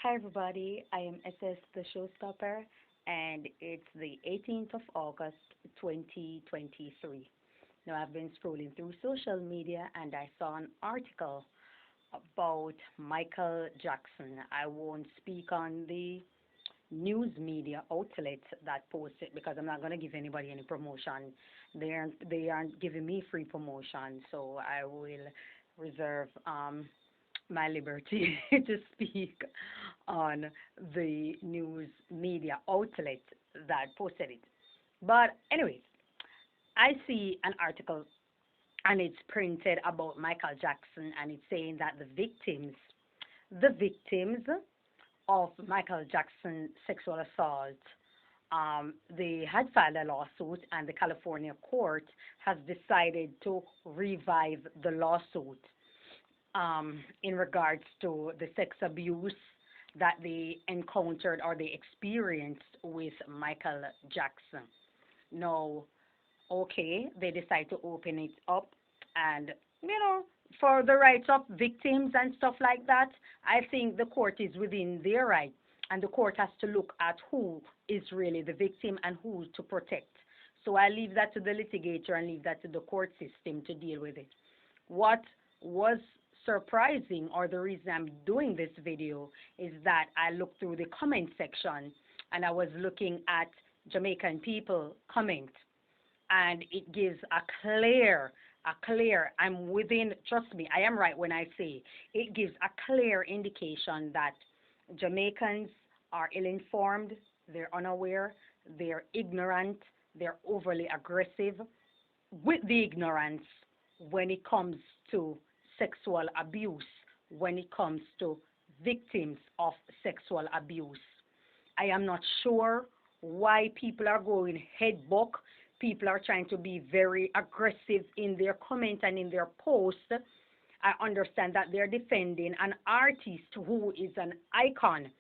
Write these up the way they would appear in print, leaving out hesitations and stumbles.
Hi, everybody. I am SS the Showstopper, and it's the 18th of August, 2023. Now, I've been scrolling through social media and I saw an article about Michael Jackson. I won't speak on the news media outlets that post it because I'm not going to give anybody any promotion. They aren't giving me free promotion, so I will reserve my liberty to speak on the news media outlet that posted it. But anyways, I see an article and it's printed about Michael Jackson and it's saying that the victims of Michael Jackson's sexual assault, they had filed a lawsuit and the California court has decided to revive the lawsuit in regards to the sex abuse that they encountered or they experienced with Michael Jackson. Now, okay, they decide to open it up and, for the rights of victims and stuff like that, I think the court is within their right and the court has to look at who is really the victim and who to protect. So I leave that to the litigator and leave that to the court system to deal with it. What was surprising, or the reason I'm doing this video, is that I looked through the comment section and I was looking at Jamaican people comment, and it gives I'm within, trust me, I am right when I say it gives a clear indication that Jamaicans are ill informed, they're unaware, they're ignorant, they're overly aggressive with the ignorance when it comes to sexual abuse, when it comes to victims of sexual abuse. I am not sure why people are going head buck. People are trying to be very aggressive in their comment and in their post. I understand that they're defending an artist who is an icon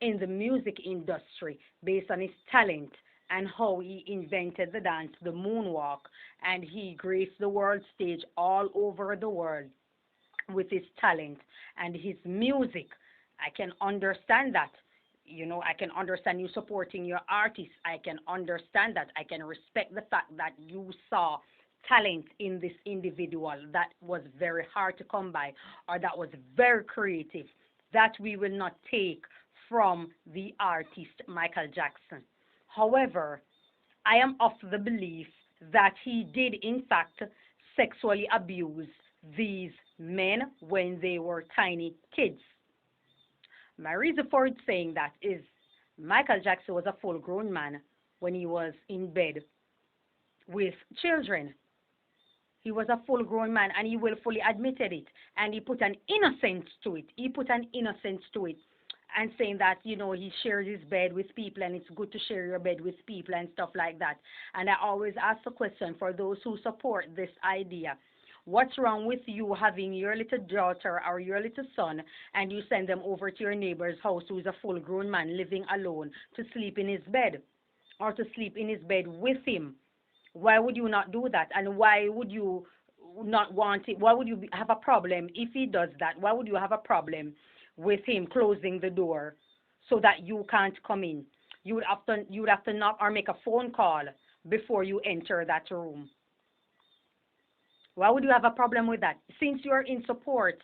in the music industry based on his talent and how he invented the dance, the moonwalk, and he graced the world stage all over the world with his talent and his music. I can understand that. I can understand you supporting your artist. I can understand that. I can respect the fact that you saw talent in this individual that was very hard to come by or that was very creative. That we will not take from the artist Michael Jackson. However, I am of the belief that he did in fact sexually abuse these men when they were tiny kids. My reason for it saying that is Michael Jackson was a full grown man when he was in bed with children. He was a full grown man and he willfully admitted it. And he put an innocence to it. He put an innocence to it and saying that, he shares his bed with people and it's good to share your bed with people and stuff like that. And I always ask the question for those who support this idea. What's wrong with you having your little daughter or your little son and you send them over to your neighbor's house who is a full grown man living alone to sleep in his bed or to sleep in his bed with him? Why would you not do that? And why would you not want it? Why would you have a problem if he does that? Why would you have a problem with him closing the door so that you can't come in? You would have to knock or make a phone call before you enter that room. Why would you have a problem with that? Since you're in support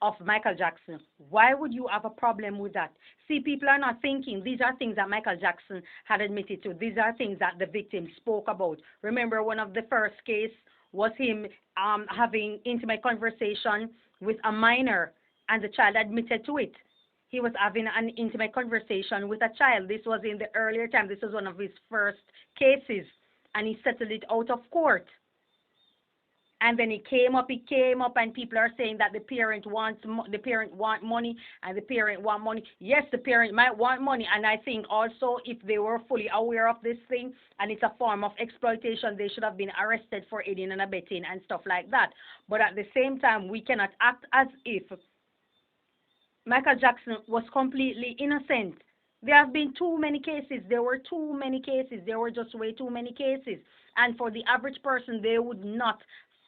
of Michael Jackson, why would you have a problem with that? See, people are not thinking. These are things that Michael Jackson had admitted to. These are things that the victim spoke about. Remember, one of the first case was him having intimate conversation with a minor, and the child admitted to it. He was having an intimate conversation with a child. This was in the earlier time. This was one of his first cases, and he settled it out of court. And then it came up, and people are saying that the parent the parent want money, and the parent want money. Yes, the parent might want money, and I think also if they were fully aware of this thing, and it's a form of exploitation, they should have been arrested for aiding and abetting and stuff like that. But at the same time, we cannot act as if Michael Jackson was completely innocent. There have been too many cases. There were too many cases. There were just way too many cases. And for the average person, they would not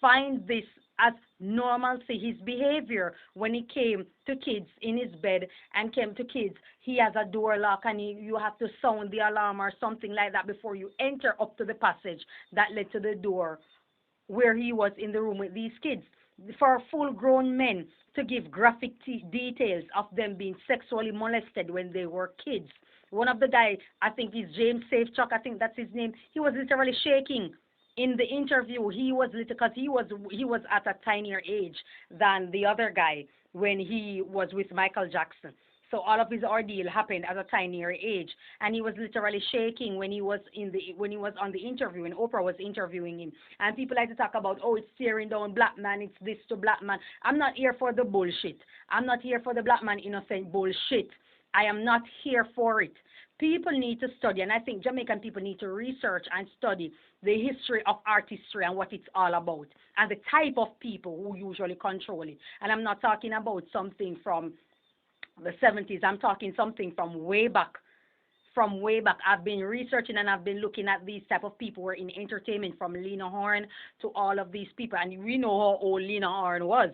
find this as normalcy. His behavior when he came to kids in his bed and came to kids, he has a door lock and you have to sound the alarm or something like that before you enter up to the passage that led to the door where he was in the room with these kids. For full grown men to give graphic details of them being sexually molested when they were kids. One of the guy, I think is James Safechuck, I think that's his name, he was literally shaking in the interview. He was little because he was at a tinier age than the other guy when he was with Michael Jackson. So all of his ordeal happened at a tinier age, and he was literally shaking when he was on the interview, and Oprah was interviewing him. And people like to talk about, oh, it's tearing down black man, it's this to black man. I'm not here for the bullshit. I'm not here for the black man innocent bullshit. I am not here for it. People need to study, and I think Jamaican people need to research and study the history of artistry and what it's all about, and the type of people who usually control it. And I'm not talking about something from the 70s. I'm talking something from way back. From way back, I've been researching and I've been looking at these type of people who are in entertainment, from Lena Horne to all of these people. And we know how old Lena Horne was,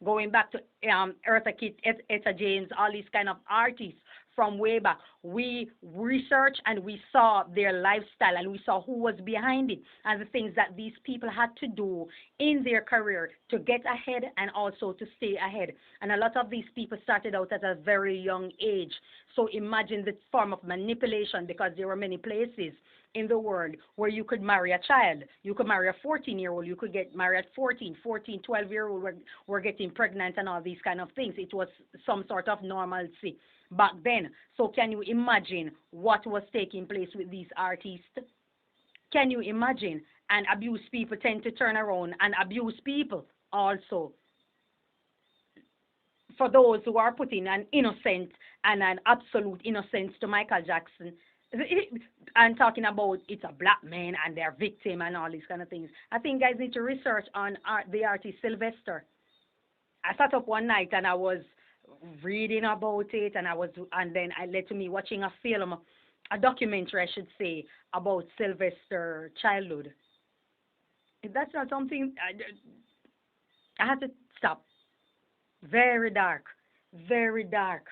going back to Eartha Kitt, Etta James, all these kind of artists from way back. We researched and we saw their lifestyle and we saw who was behind it and the things that these people had to do in their career to get ahead and also to stay ahead. And a lot of these people started out at a very young age. So imagine the form of manipulation, because there were many places in the world where you could marry a child. You could marry a 14-year-old. You could get married at 14, 12-year-old were getting pregnant and all these kind of things. It was some sort of normalcy back then. So can you imagine what was taking place with these artists? Can you imagine? And abused people tend to turn around and abuse people also. For those who are putting an innocent and an absolute innocence to Michael Jackson, and talking about it's a black man and their victim and all these kind of things. I think guys need to research on the artist Sylvester. I sat up one night and I was reading about it, and then I led to me watching a film, a documentary, I should say, about Sylvester childhood. If that's not something, I had to stop. Very dark, very dark.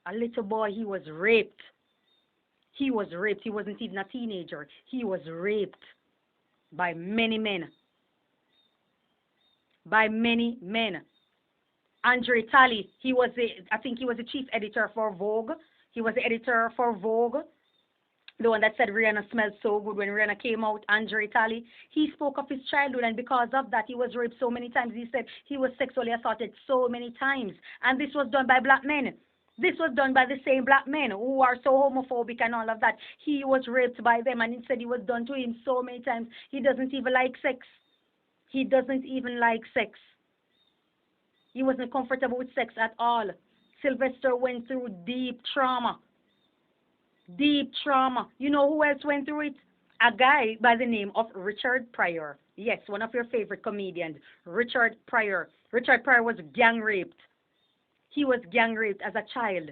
A little boy, he was raped. He was raped. He wasn't even a teenager. He was raped by many men. By many men. Andre Talley, I think he was the chief editor for Vogue. He was the editor for Vogue. The one that said Rihanna smelled so good when Rihanna came out, Andre Talley. He spoke of his childhood, and because of that, he was raped so many times. He said he was sexually assaulted so many times. And this was done by black men. This was done by the same black men who are so homophobic and all of that. He was raped by them, and he said it was done to him so many times. He doesn't even like sex. He doesn't even like sex. He wasn't comfortable with sex at all. Sylvester went through deep trauma. Deep trauma. You know who else went through it? A guy by the name of Richard Pryor. Yes, one of your favorite comedians, Richard Pryor. Richard Pryor was gang raped. He was gang raped as a child.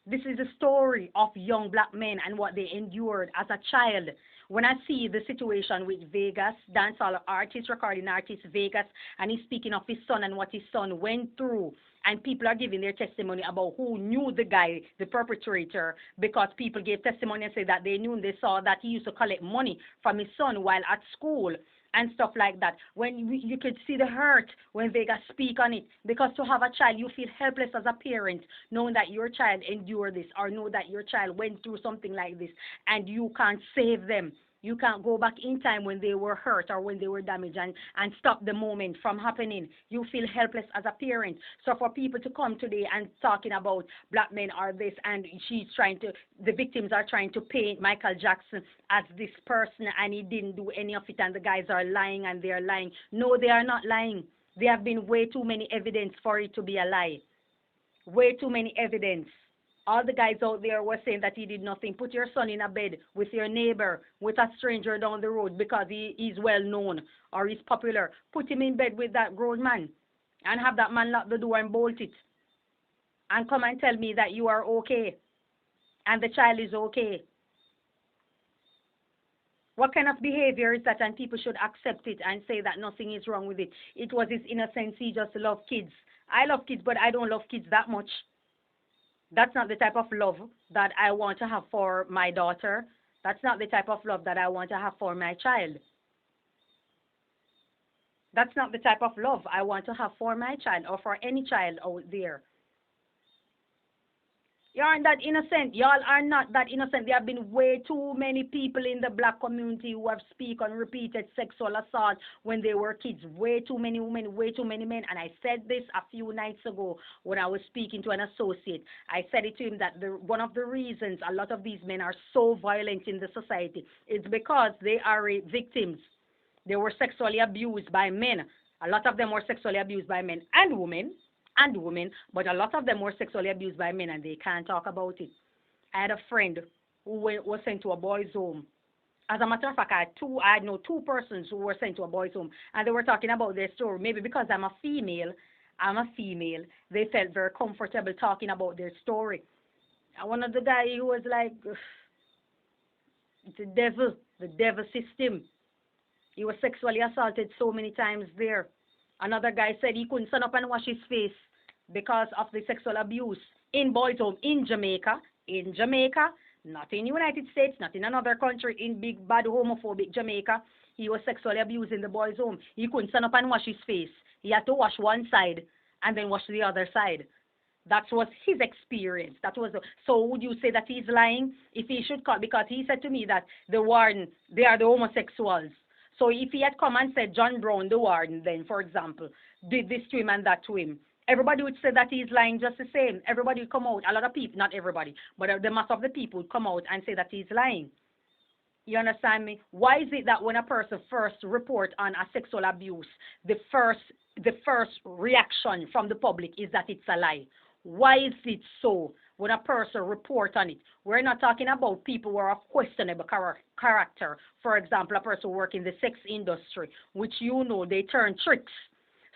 This is a story of young black men and what they endured as a child. When I see the situation with Vegas, dancehall artist, recording artist Vegas, and he's speaking of his son and what his son went through, and people are giving their testimony about who knew the guy, the perpetrator, because people gave testimony and said that they knew and they saw that he used to collect money from his son while at school and stuff like that. When you could see the hurt when Vegas speak on it, because to have a child, you feel helpless as a parent, knowing that your child endured this, or know that your child went through something like this, and you can't save them. You can't go back in time when they were hurt or when they were damaged and stop the moment from happening. You feel helpless as a parent. So for people to come today and talking about black men are this, and the victims are trying to paint Michael Jackson as this person and he didn't do any of it, and the guys are lying and they are lying. No, they are not lying. There have been way too many evidence for it to be a lie. Way too many evidence. All the guys out there were saying that he did nothing. Put your son in a bed with your neighbor, with a stranger down the road because he's well known or he's popular. Put him in bed with that grown man and have that man lock the door and bolt it. And come and tell me that you are okay and the child is okay. What kind of behavior is that? And people should accept it and say that nothing is wrong with it. It was his innocence. He just loved kids. I love kids, but I don't love kids that much. That's not the type of love that I want to have for my daughter. That's not the type of love that I want to have for my child. That's not the type of love I want to have for my child or for any child out there. You aren't that innocent. Y'all are not that innocent. There have been way too many people in the black community who have speak on repeated sexual assault when they were kids. Way too many women, way too many men. And I said this a few nights ago when I was speaking to an associate. I said it to him that one of the reasons a lot of these men are so violent in the society is because they are victims. They were sexually abused by men. A lot of them were sexually abused by men and women, but a lot of them were sexually abused by men and they can't talk about it. I had a friend who was sent to a boys' home. As a matter of fact, I know two persons who were sent to a boys' home and they were talking about their story. Maybe because I'm a female, they felt very comfortable talking about their story. And one of the guys, he was like, "Ugh, it's the devil system. He was sexually assaulted so many times there. Another guy said he couldn't stand up and wash his face because of the sexual abuse in boys' home in Jamaica, not in United States, not in another country, in big bad homophobic Jamaica. He was sexually abused in the boys' home. He couldn't stand up and wash his face. He had to wash one side and then wash the other side. That was his experience. So would you say that he's lying? If he should call, because he said to me that the warden, they are the homosexuals. So if he had come and said John Brown, the warden, then, for example, did this to him and that to him, everybody would say that he's lying just the same. Everybody would come out. A lot of people, not everybody, but the mass of the people would come out and say that he's lying. You understand me? Why is it that when a person first report on a sexual abuse, the first reaction from the public is that it's a lie? Why is it so? When a person report on it, we're not talking about people who are of questionable character. For example, a person who work in the sex industry, which they turn tricks.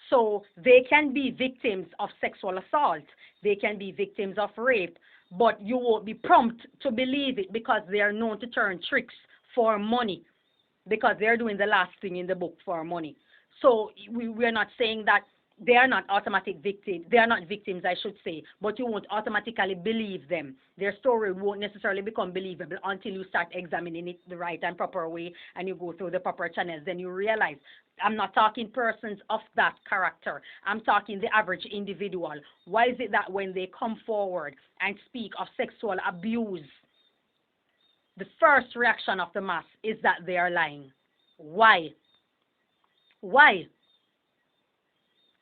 So they can be victims of sexual assault. They can be victims of rape. But you won't be prompt to believe it because they are known to turn tricks for money. Because they're doing the last thing in the book for money. So we're not saying that they are not automatic victims. They are not victims, I should say, but you won't automatically believe them. Their story won't necessarily become believable until you start examining it the right and proper way and you go through the proper channels. Then you realize I'm not talking persons of that character. I'm talking the average individual. Why is it that when they come forward and speak of sexual abuse, the first reaction of the mass is that they are lying? Why? Why?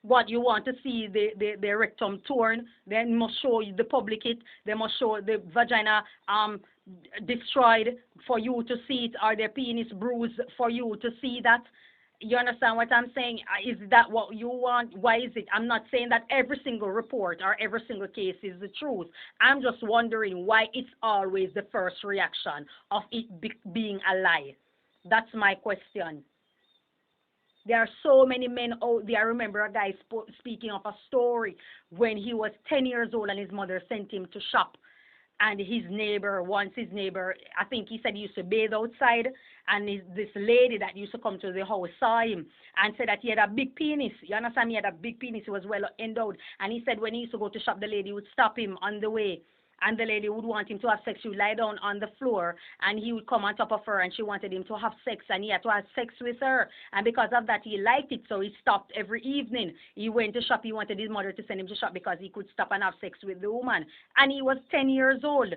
What, you want to see the rectum torn? They must show you the public it. They must show the vagina destroyed for you to see it, or their penis bruised for you to see that. You understand what I'm saying? Is that what you want? Why is it? I'm not saying that every single report or every single case is the truth. I'm just wondering why it's always the first reaction of it being a lie. That's my question. There are so many men out there. I remember a guy speaking of a story when he was 10 years old and his mother sent him to shop. And once his neighbor, I think he said he used to bathe outside. And this lady that used to come to the house saw him and said that he had a big penis. You understand? He had a big penis. He was well endowed. And he said when he used to go to shop, the lady would stop him on the way. And the lady would want him to have sex. She would lie down on the floor and he would come on top of her and she wanted him to have sex and he had to have sex with her. And because of that, he liked it. So he stopped every evening. He went to shop. He wanted his mother to send him to shop because he could stop and have sex with the woman. And he was 10 years old.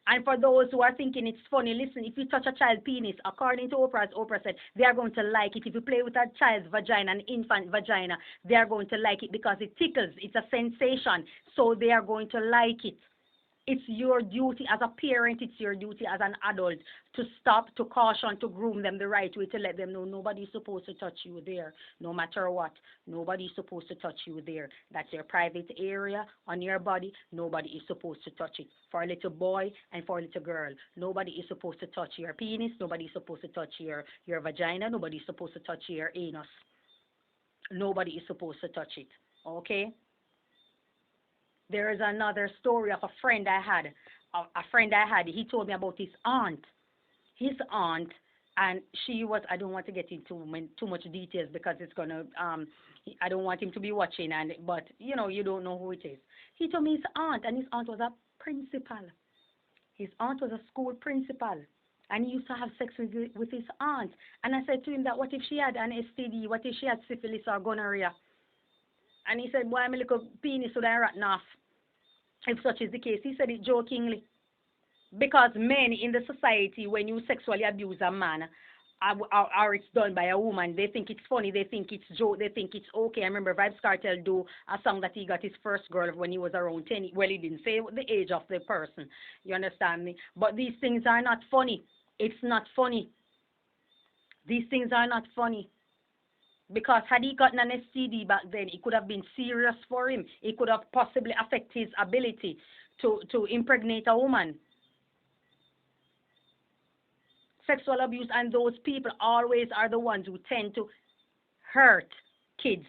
And for those who are thinking it's funny, listen, if you touch a child's penis, according to Oprah, as Oprah said, they are going to like it. If you play with a child's vagina, an infant vagina, they are going to like it because it tickles. It's a sensation. So they are going to like it. It's your duty as a parent, it's your duty as an adult to stop, to caution, to groom them the right way, to let them know nobody's supposed to touch you there, no matter what. Nobody's supposed to touch you there. That's your private area on your body. Nobody is supposed to touch it. For a little boy and for a little girl, nobody is supposed to touch your penis. Nobody is supposed to touch your vagina. Nobody is supposed to touch your anus. Nobody is supposed to touch it. Okay? There is another story of a friend I had. He told me about his aunt. His aunt And she was, I don't want to get into too much details because it's gonna I don't want him to be watching, and but you know, you don't know who it is. He told me his aunt, and his aunt was a principal. His aunt was a school principal, and he used to have sex with his aunt. And I said to him that what if she had an STD? What if she had syphilis or gonorrhea? And he said, "Boy, my little penis would have rotten off if such is the case." He said it jokingly. Because men in the society, when you sexually abuse a man, or it's done by a woman, they think it's funny, they think it's joke, they think it's okay. I remember Vibes Cartel do a song that he got his first girl when he was around 10. Well, he didn't say the age of the person. You understand me? But these things are not funny. It's not funny. These things are not funny. Because had he gotten an STD back then, it could have been serious for him. It could have possibly affected his ability to impregnate a woman. Sexual abuse, and those people always are the ones who tend to hurt kids.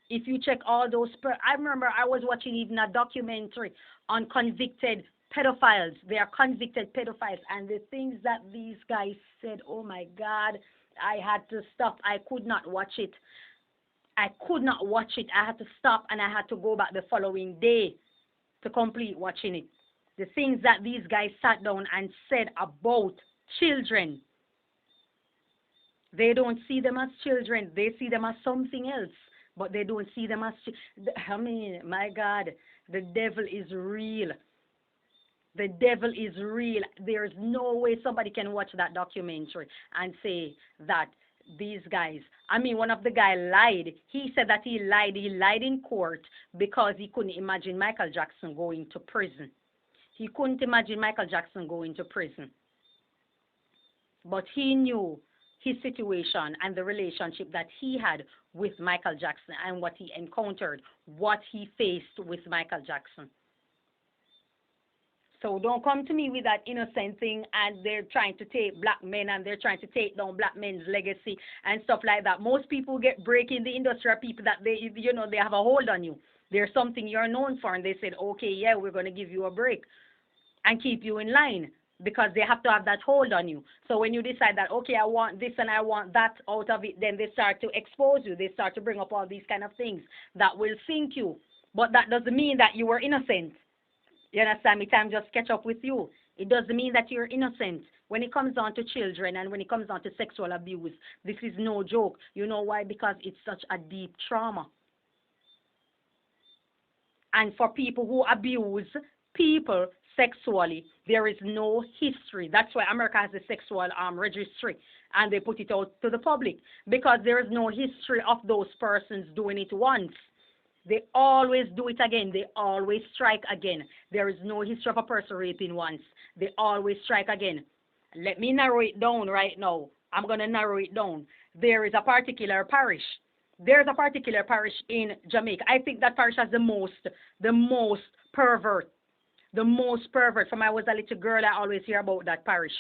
If you check all those, I remember I was watching even a documentary on convicted pedophiles. They are convicted pedophiles, and the things that these guys said, oh my God, I had to stop. I could not watch it. I could not watch it. I had to stop, and I had to go back the following day to complete watching it. The things that these guys sat down and said about children. They don't see them as children. They see them as something else. But they don't see them as... I mean, my God, the devil is real. The devil is real. There's no way somebody can watch that documentary and say that these guys... I mean, one of the guys lied. He said that he lied. He lied in court because he couldn't imagine Michael Jackson going to prison. He couldn't imagine Michael Jackson going to prison. But he knew his situation and the relationship that he had with Michael Jackson and what he encountered, what he faced with Michael Jackson. So don't come to me with that innocent thing, and they're trying to take black men and they're trying to take down black men's legacy and stuff like that. Most people get break in the industry are people that they have a hold on you. There's something you're known for, and they said, okay, yeah, we're going to give you a break and keep you in line, because they have to have that hold on you. So when you decide that, okay, I want this and I want that out of it, then they start to expose you. They start to bring up all these kind of things that will sink you. But that doesn't mean that you were innocent. You understand me? Time just catch up with you. It doesn't mean that you're innocent. When it comes down to children and when it comes down to sexual abuse, this is no joke. You know why? Because it's such a deep trauma. And for people who abuse people sexually, there is no history. That's why America has a sexual registry, and they put it out to the public, because there is no history of those persons doing it once. They always do it again. They always strike again. There is no history of a person raping once. They always strike again. Let me narrow it down right now. I'm going to narrow it down. There is a particular parish. There's a particular parish in Jamaica. I think that parish has the most pervert. The most pervert. From I was a little girl, I always hear about that parish.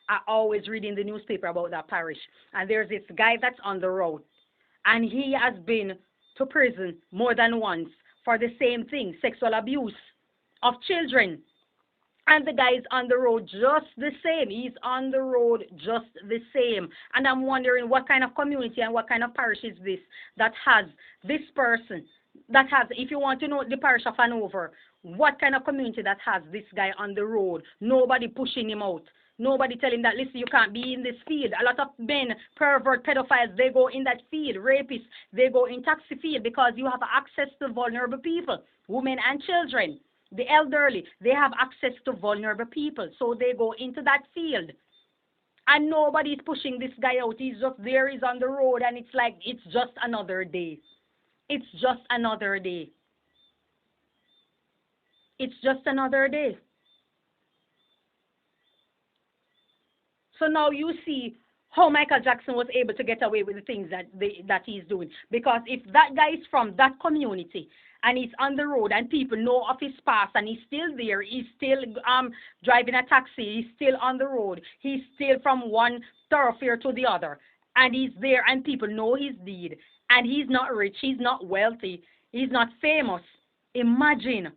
I always read in the newspaper about that parish. And there's this guy that's on the road, and he has been to prison more than once for the same thing, sexual abuse of children. And the guy is on the road just the same. He's on the road just the same. And I'm wondering what kind of community and what kind of parish is this that has this person, that has, if you want to know the parish of Hanover, what kind of community that has this guy on the road, nobody pushing him out. Nobody tell him that, listen, you can't be in this field. A lot of men, pervert, pedophiles, they go in that field. Rapists, they go in taxi field, because you have access to vulnerable people, women and children. The elderly, they have access to vulnerable people, so they go into that field. And nobody's pushing this guy out. He's just there, he's on the road, and it's like, it's just another day. It's just another day. It's just another day. So now you see how Michael Jackson was able to get away with the things that he's doing. Because if that guy is from that community and he's on the road and people know of his past and he's still there, he's still driving a taxi, he's still on the road, he's still from one thoroughfare to the other, and he's there and people know his deed, and he's not rich, he's not wealthy, he's not famous. Imagine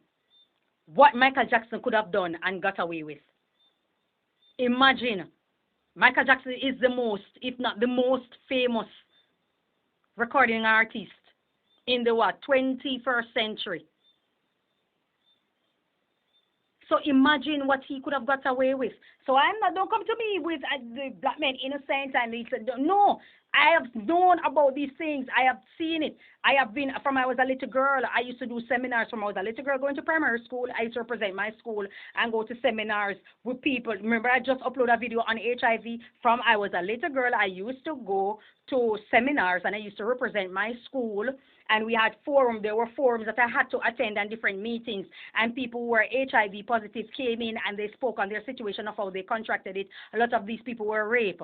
what Michael Jackson could have done and got away with. Imagine. Michael Jackson is the most, if not the most famous recording artist in the what 21st century. So imagine what he could have got away with. So I'm not. Don't come to me with the black men innocent and he said no. I have known about these things. I have seen it. I have been from I was a little girl. I used to do seminars from I was a little girl going to primary school. I used to represent my school and go to seminars with people. Remember, I just uploaded a video on HIV from I was a little girl. I used to go to seminars and I used to represent my school, and we had forums. There were forums that I had to attend and different meetings, and people who were HIV positive came in and they spoke on their situation of how they contracted it. A lot of these people were raped.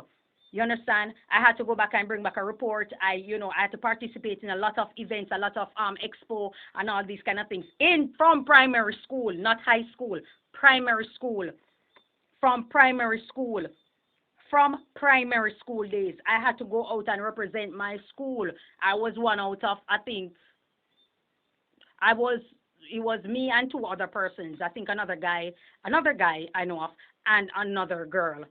You understand? I had to go back and bring back a report. I had to participate in a lot of events, a lot of expo and all these kind of things in from primary school, not high school, primary school, from primary school. From primary school days, I had to go out and represent my school. I was one out of, I think, I was, it was me and two other persons. I think another guy I know of, and another girl.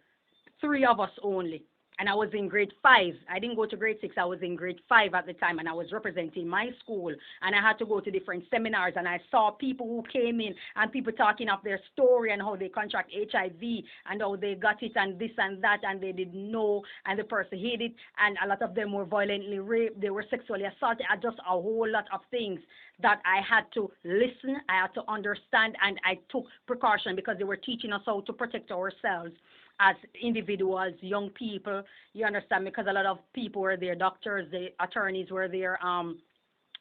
Three of us only. And I was in grade 5. I didn't go to grade 6. I was in grade 5 at the time, and I was representing my school. And I had to go to different seminars, and I saw people who came in and people talking of their story and how they contract HIV and how they got it and this and that, and they didn't know, and the person hid it, and a lot of them were violently raped. They were sexually assaulted. Just a whole lot of things that I had to listen, I had to understand, and I took precaution because they were teaching us how to protect ourselves as individuals, young people, you understand, because a lot of people were there, doctors, the attorneys were there,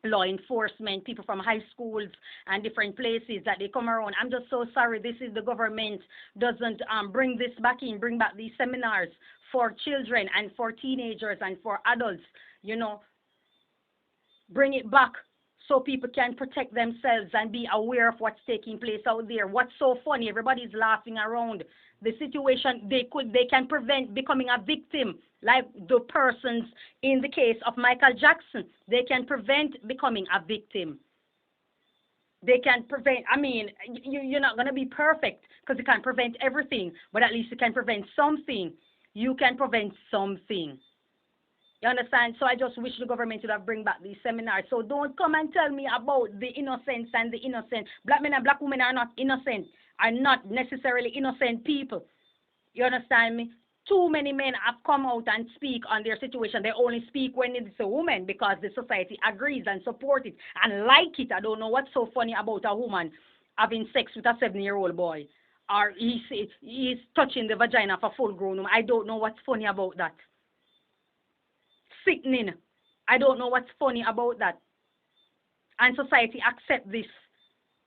law enforcement, people from high schools and different places that they come around. I'm just so sorry this is the government doesn't bring this back in, bring back these seminars for children and for teenagers and for adults, bring it back so people can protect themselves and be aware of what's taking place out there. What's so funny, everybody's laughing around the situation. They can prevent becoming a victim, like the persons in the case of Michael Jackson. They can prevent becoming a victim. They can prevent, you're not going to be perfect because you can't prevent everything, but at least you can prevent something. You can prevent something. You understand? So I just wish the government would have bring back these seminars. So don't come and tell me about the innocence and the innocent. Black men and black women are not innocent, are not necessarily innocent people. You understand me? Too many men have come out and speak on their situation. They only speak when it's a woman because the society agrees and support it and like it. I don't know what's so funny about a woman having sex with a 7-year-old boy, or he's touching the vagina of a full-grown woman. I don't know what's funny about that. Sickening. I don't know what's funny about that. And society accept this.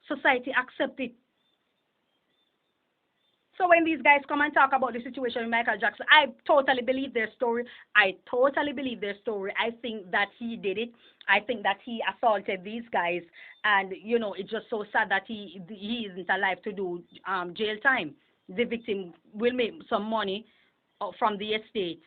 Society accept it. So when these guys come and talk about the situation with Michael Jackson, I totally believe their story. I totally believe their story. I think that he did it. I think that he assaulted these guys. And, it's just so sad that he isn't alive to do jail time. The victim will make some money from the estate.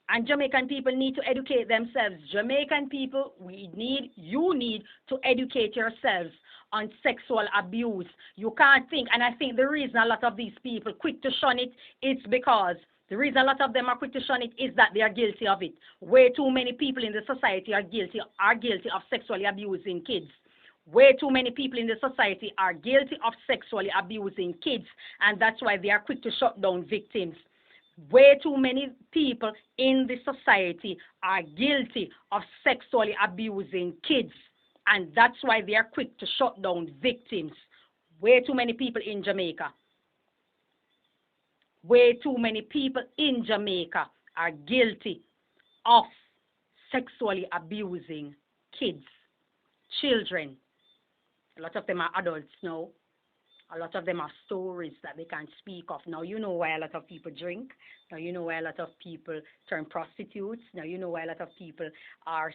And Jamaican people need to educate themselves. Jamaican people, you need to educate yourselves on sexual abuse. You can't think, and I think the reason a lot of these people quick to shun it, it's because the reason a lot of them are quick to shun it is that they are guilty of it. Way too many people in the society are guilty of sexually abusing kids. Way too many people in the society are guilty of sexually abusing kids, and that's why they are quick to shut down victims. Way too many people in the society are guilty of sexually abusing kids, and that's why they are quick to shut down victims. Way too many people in Jamaica. Way too many people in Jamaica are guilty of sexually abusing kids, children. A lot of them are adults now. A lot of them are stories that they can't speak of. Now you know why a lot of people drink. Now you know why a lot of people turn prostitutes. Now you know why a lot of people are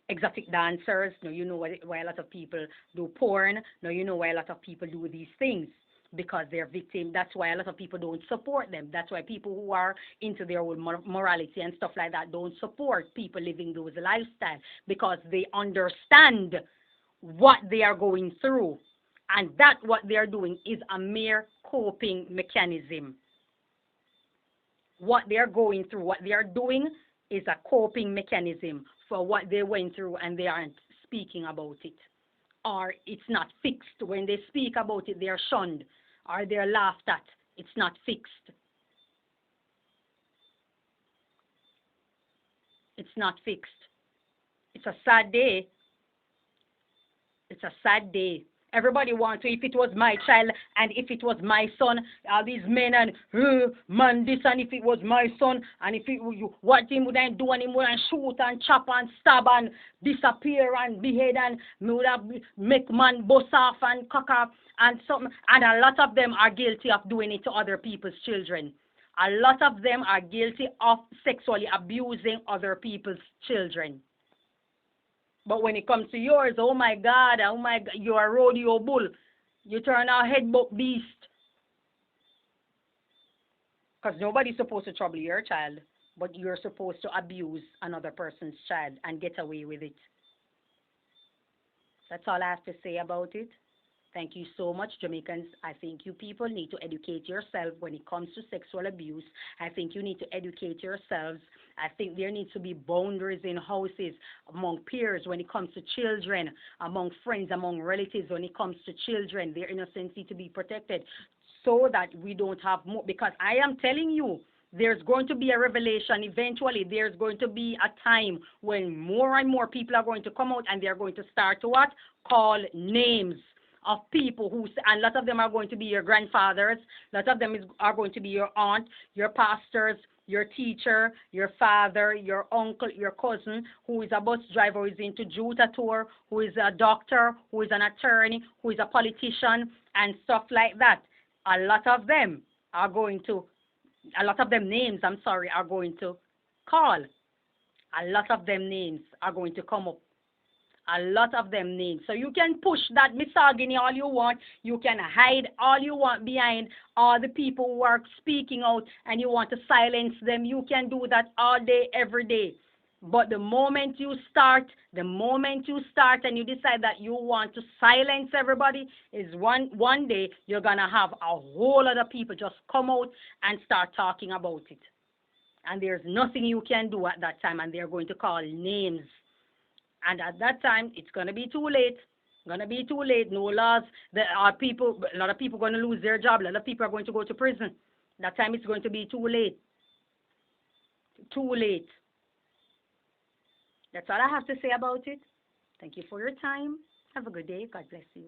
exotic dancers. Now you know why a lot of people do porn. Now you know why a lot of people do these things. Because they're victims. That's why a lot of people don't support them. That's why people who are into their own morality and stuff like that don't support people living those lifestyles. Because they understand what they are going through. And that what they're doing is a mere coping mechanism. What they're going through, what they are doing is a coping mechanism for what they went through, and they aren't speaking about it. Or it's not fixed. When they speak about it, they're shunned or they're laughed at. It's not fixed. It's not fixed. It's a sad day. It's a sad day. Everybody wants to, if it was my child and if it was my son, all these men and man this, and if it was my son and if it what him would I do, and him would I shoot and chop and stab and disappear and behead, and me would have make man bust off and cock off and something. And a lot of them are guilty of doing it to other people's children. A lot of them are guilty of sexually abusing other people's children. But when it comes to yours, oh my God, you're a rodeo bull. You turn a headbutt beast. Because nobody's supposed to trouble your child, but you're supposed to abuse another person's child and get away with it. That's all I have to say about it. Thank you so much, Jamaicans. I think you people need to educate yourself when it comes to sexual abuse. I think you need to educate yourselves. I think there needs to be boundaries in houses, among peers when it comes to children, among friends, among relatives when it comes to children. Their innocence needs to be protected so that we don't have more. Because I am telling you, there's going to be a revelation eventually. There's going to be a time when more and more people are going to come out and they're going to start to what? Call names of people who, and a lot of them are going to be your grandfathers, a lot of them are going to be your aunt, your pastors, your teacher, your father, your uncle, your cousin, who is a bus driver, who is into Juta tour, who is a doctor, who is an attorney, who is a politician, and stuff like that. A lot of them are going to, a lot of them names, I'm sorry, are going to call. A lot of them names are going to come up. A lot of them names. So you can push that misogyny all you want. You can hide all you want behind all the people who are speaking out and you want to silence them. You can do that all day, every day. But the moment you start and you decide that you want to silence everybody, is one day you're going to have a whole lot of people just come out and start talking about it. And there's nothing you can do at that time, and they're going to call names. And at that time, it's going to be too late. Going to be too late. No laws. There are people, a lot of people are going to lose their job. A lot of people are going to go to prison. That time, it's going to be too late. Too late. That's all I have to say about it. Thank you for your time. Have a good day. God bless you.